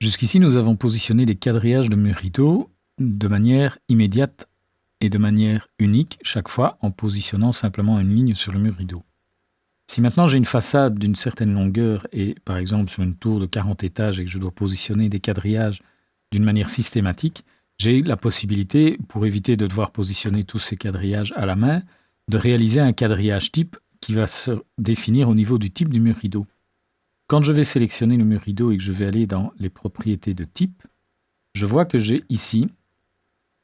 Jusqu'ici, nous avons positionné des quadrillages de murs rideaux de manière immédiate et de manière unique, chaque fois en positionnant simplement une ligne sur le mur rideau. Si maintenant j'ai une façade d'une certaine longueur et par exemple sur une tour de 40 étages et que je dois positionner des quadrillages d'une manière systématique, j'ai la possibilité, pour éviter de devoir positionner tous ces quadrillages à la main, de réaliser un quadrillage type qui va se définir au niveau du type du mur rideau. Quand je vais sélectionner le mur rideau et que je vais aller dans les propriétés de type, je vois que j'ai ici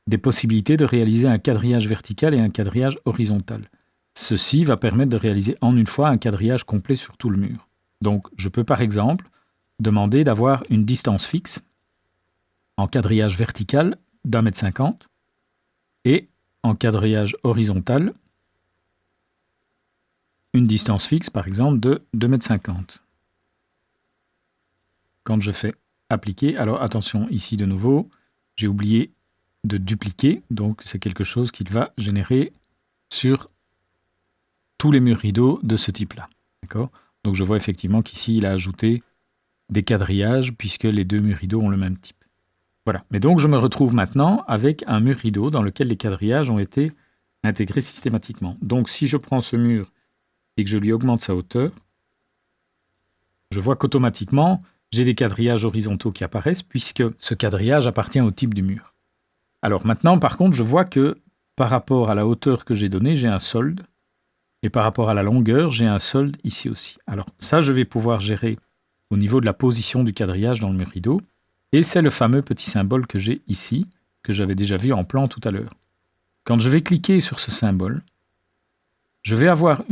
des possibilités de réaliser un quadrillage vertical et un quadrillage horizontal. Ceci va permettre de réaliser en une fois un quadrillage complet sur tout le mur. Donc je peux par exemple demander d'avoir une distance fixe en quadrillage vertical d'1,50 m et en quadrillage horizontal une distance fixe par exemple de 2,50 m. Quand je fais appliquer, alors attention ici de nouveau, j'ai oublié de dupliquer, donc c'est quelque chose qu'il va générer sur tous les murs rideaux de ce type-là. D'accord ? Donc je vois effectivement qu'ici il a ajouté des quadrillages puisque les deux murs rideaux ont le même type. Voilà. Mais donc je me retrouve maintenant avec un mur rideau dans lequel les quadrillages ont été intégrés systématiquement. Donc si je prends ce mur et que je lui augmente sa hauteur, je vois qu'automatiquement j'ai des quadrillages horizontaux qui apparaissent puisque ce quadrillage appartient au type du mur. Alors maintenant, par contre, je vois que par rapport à la hauteur que j'ai donnée, j'ai un solde. Et par rapport à la longueur, j'ai un solde ici aussi. Alors ça, je vais pouvoir gérer au niveau de la position du quadrillage dans le mur rideau. Et c'est le fameux petit symbole que j'ai ici, que j'avais déjà vu en plan tout à l'heure. Quand je vais cliquer sur ce symbole, je vais avoir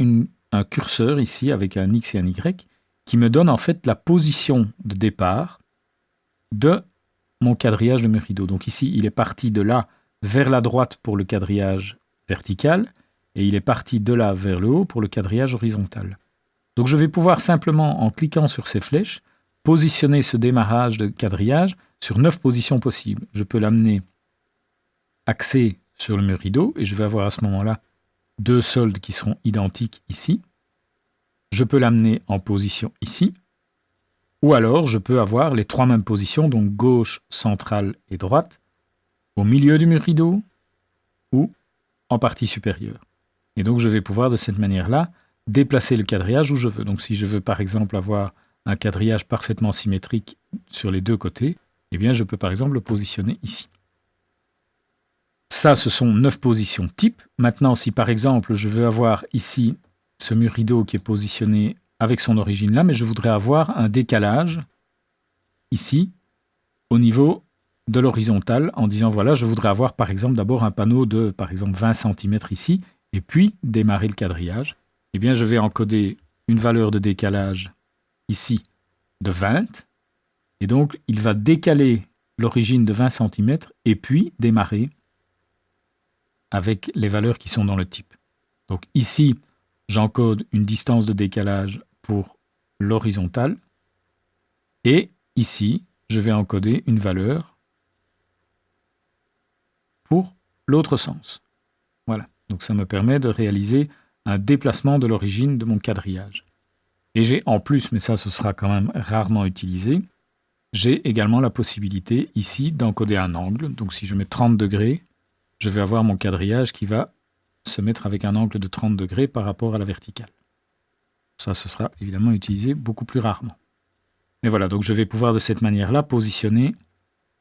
un curseur ici avec un X et un Y qui me donne en fait la position de départ de mon quadrillage de mur rideau. Donc ici, il est parti de là vers la droite pour le quadrillage vertical et il est parti de là vers le haut pour le quadrillage horizontal. Donc je vais pouvoir simplement, en cliquant sur ces flèches, positionner ce démarrage de quadrillage sur 9 positions possibles. Je peux l'amener axé sur le mur rideau et je vais avoir à ce moment-là 2 soldes qui seront identiques ici. Je peux l'amener en position ici. Ou alors, je peux avoir les 3 mêmes positions, donc gauche, centrale et droite, au milieu du mur rideau ou en partie supérieure. Et donc, je vais pouvoir de cette manière-là déplacer le quadrillage où je veux. Donc, si je veux par exemple avoir un quadrillage parfaitement symétrique sur les deux côtés, eh bien, je peux par exemple le positionner ici. Ça, ce sont 9 positions type. Maintenant, si par exemple, je veux avoir ici ce mur rideau qui est positionné avec son origine là, mais je voudrais avoir un décalage ici au niveau de l'horizontale en disant voilà, je voudrais avoir par exemple d'abord un panneau de par exemple 20 cm ici et puis démarrer le quadrillage. Eh bien, je vais encoder une valeur de décalage ici de 20 et donc il va décaler l'origine de 20 cm et puis démarrer avec les valeurs qui sont dans le type. Donc ici, j'encode une distance de décalage pour l'horizontale. Et ici, je vais encoder une valeur pour l'autre sens. Voilà. Donc ça me permet de réaliser un déplacement de l'origine de mon quadrillage. Et j'ai en plus, mais ça ce sera quand même rarement utilisé, j'ai également la possibilité ici d'encoder un angle. Donc si je mets 30 degrés, je vais avoir mon quadrillage qui va se mettre avec un angle de 30 degrés par rapport à la verticale. Ça, ce sera évidemment utilisé beaucoup plus rarement. Mais voilà, donc je vais pouvoir de cette manière-là positionner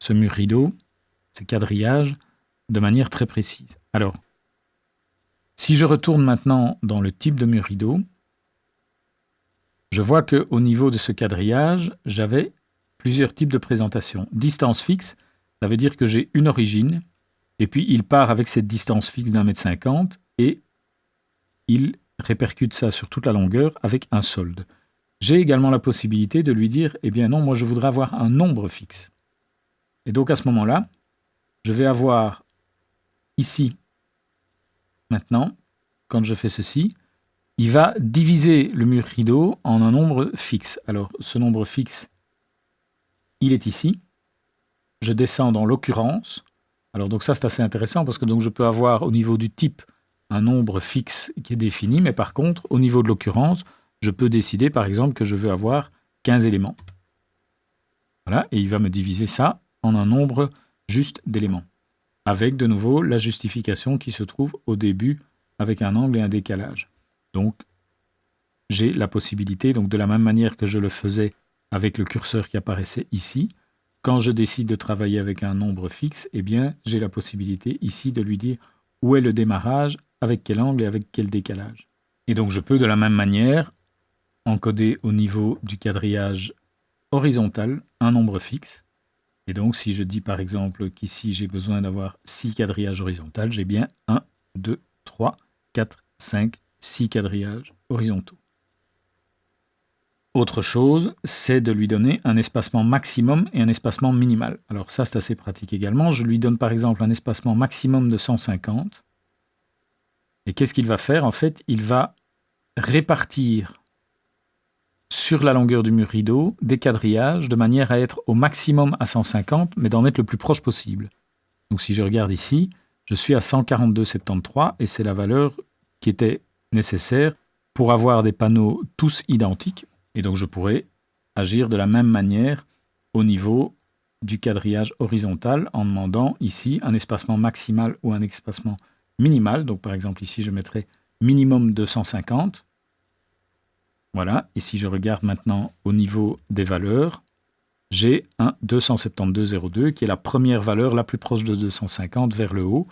ce mur rideau, ce quadrillage, de manière très précise. Alors, si je retourne maintenant dans le type de mur rideau, je vois qu'au niveau de ce quadrillage, j'avais plusieurs types de présentation. Distance fixe, ça veut dire que j'ai une origine, et puis il part avec cette distance fixe d'1,50 m et il répercute ça sur toute la longueur avec un solde. J'ai également la possibilité de lui dire, eh bien non, moi je voudrais avoir un nombre fixe. Et donc à ce moment-là, je vais avoir ici, maintenant, quand je fais ceci, il va diviser le mur rideau en un nombre fixe. Alors ce nombre fixe, il est ici. Je descends dans l'occurrence. Alors donc ça c'est assez intéressant parce que donc je peux avoir au niveau du type un nombre fixe qui est défini, mais par contre au niveau de l'occurrence, je peux décider par exemple que je veux avoir 15 éléments. Voilà, et il va me diviser ça en un nombre juste d'éléments. Avec de nouveau la justification qui se trouve au début avec un angle et un décalage. Donc j'ai la possibilité, donc de la même manière que je le faisais avec le curseur qui apparaissait ici, quand je décide de travailler avec un nombre fixe, eh bien j'ai la possibilité ici de lui dire où est le démarrage, avec quel angle et avec quel décalage. Et donc je peux de la même manière encoder au niveau du quadrillage horizontal un nombre fixe. Et donc, si je dis par exemple qu'ici j'ai besoin d'avoir 6 quadrillages horizontaux, j'ai bien 1, 2, 3, 4, 5, 6 quadrillages horizontaux. Autre chose, c'est de lui donner un espacement maximum et un espacement minimal. Alors ça, c'est assez pratique également. Je lui donne par exemple un espacement maximum de 150. Et qu'est-ce qu'il va faire? En fait, il va répartir sur la longueur du mur rideau des quadrillages de manière à être au maximum à 150, mais d'en être le plus proche possible. Donc si je regarde ici, je suis à 142,73 et c'est la valeur qui était nécessaire pour avoir des panneaux tous identiques. Et donc je pourrais agir de la même manière au niveau du quadrillage horizontal en demandant ici un espacement maximal ou un espacement minimal. Donc par exemple ici je mettrai minimum 250. Voilà, et si je regarde maintenant au niveau des valeurs, j'ai un 272,02 qui est la première valeur la plus proche de 250 vers le haut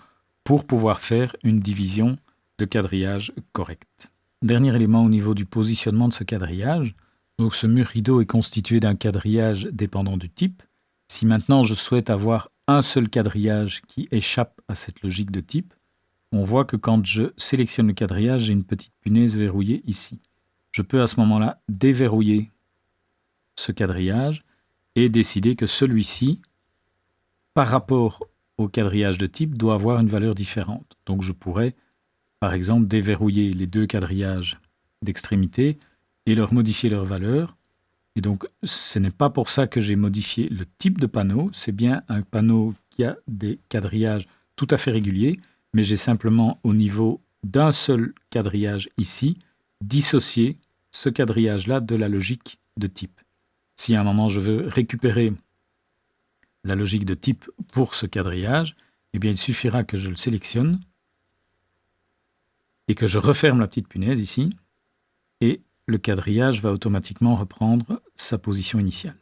pour pouvoir faire une division de quadrillage correcte. Dernier élément au niveau du positionnement de ce quadrillage. Donc ce mur rideau est constitué d'un quadrillage dépendant du type. Si maintenant je souhaite avoir un seul quadrillage qui échappe à cette logique de type, on voit que quand je sélectionne le quadrillage, j'ai une petite punaise verrouillée ici. Je peux à ce moment-là déverrouiller ce quadrillage et décider que celui-ci, par rapport au quadrillage de type, doit avoir une valeur différente. Donc je pourrais, par exemple, déverrouiller les deux quadrillages d'extrémité et leur modifier leur valeur. Et donc ce n'est pas pour ça que j'ai modifié le type de panneau, c'est bien un panneau qui a des quadrillages tout à fait réguliers, mais j'ai simplement au niveau d'un seul quadrillage ici, dissocié ce quadrillage-là de la logique de type. Si à un moment je veux récupérer la logique de type pour ce quadrillage, eh bien il suffira que je le sélectionne et que je referme la petite punaise ici, et le quadrillage va automatiquement reprendre sa position initiale.